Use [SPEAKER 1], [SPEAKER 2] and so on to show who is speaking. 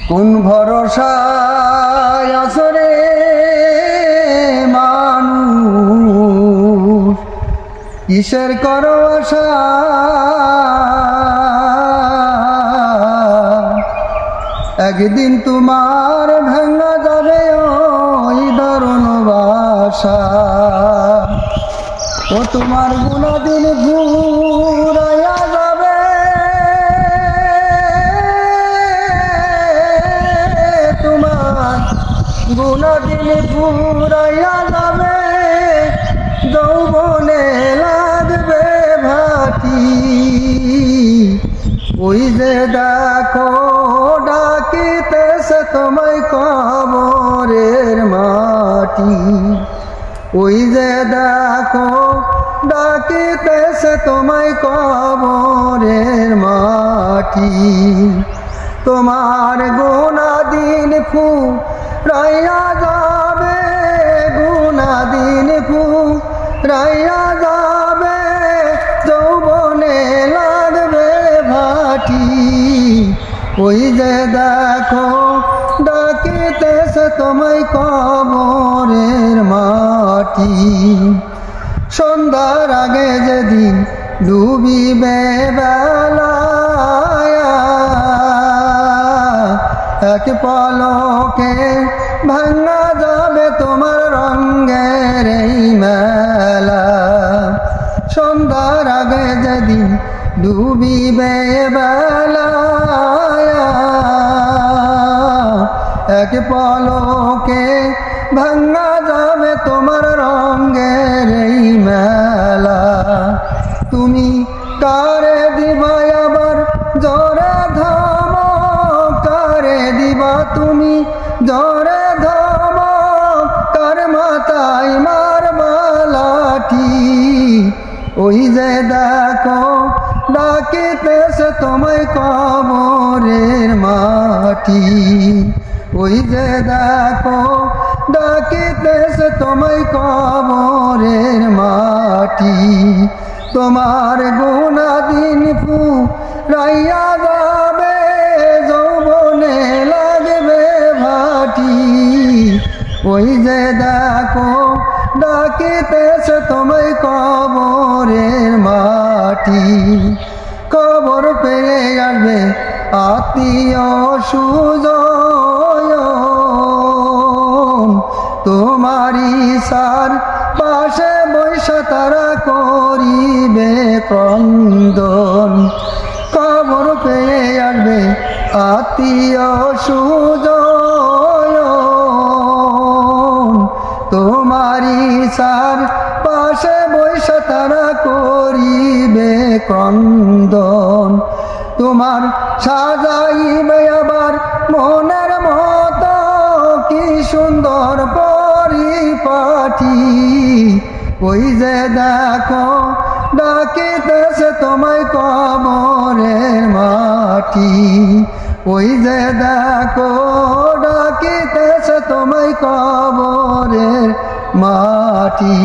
[SPEAKER 1] কোন ভরসায় আসরে মানুষ, কিসের করো আশা? একদিন তোমার ভাঙা যাবে ওই দারুণ বাসা। ও তোমার গুণাদিন ঘুরাইয়া যাবে, তোমার গুণাদিন ঘুরাইয়া যাবে, যৌবনে লাগবে ভাটি। ওই যে দেখো ডাকিতেছে তোমায় কবরের মাটি। ওই যে দেখো ডাকিতেছে তোমায় কবরের মাটি। তোমার গুণাদিন ফুরাইয়া যাবে, গুণাদিন ফুরাইয়া যাবে, যৌবনে লাগবে ভাটি। ওই যে দেখো ডাকিতেছে তোমায় কবরের মাটি। সন্ধ্যার আগে যেদিন ডুবিবে বেলা, এক পলকে ভাঙা যাবে তোমার রঙের এই মেলা। সন্ধ্যার আগে যেদিন ডুবিবে বেলা, এক পলকে ভাঙা যাবে তোমার রঙের এই মেলা। তুমি কারে দিবা আবার জোরে ধমক, কারে দিবা তুমি জোরে ধমক, কার মাথায় মারবা লাঠি। ওই যে দেখো ডাকিতেছে তোমায় কবরের মাটি। ওই যে দেখো ডাকিতেছে তোমায় কবরের মাটি। তোমার গুণাদিন ফুরাইয়া যাবে, যৌবনে লাগবে ভাটি। ওই যে দেখো ডাকিতেছে তোমায় কবরের মাটি। কবর পেয়ে আসবে আত্মীয় সুজন, তোমারি সার পাশে বৈশা তারা করিবে ক্রন্দন। কবর পেয়ে আসবে আত্মীয় সুজন, তোমারি সার পাশে বৈশা তারা করিবে ক্রন্দন। তোমার সাজাইবে আবার মনের মতো কি সুন্দর পরিপাটি। ওই যে দেখো ডাকিতেছে তোমায় কবরের মাটি। ওই যে দেখো ডাকিতেছে তোমায় কবরের মাটি।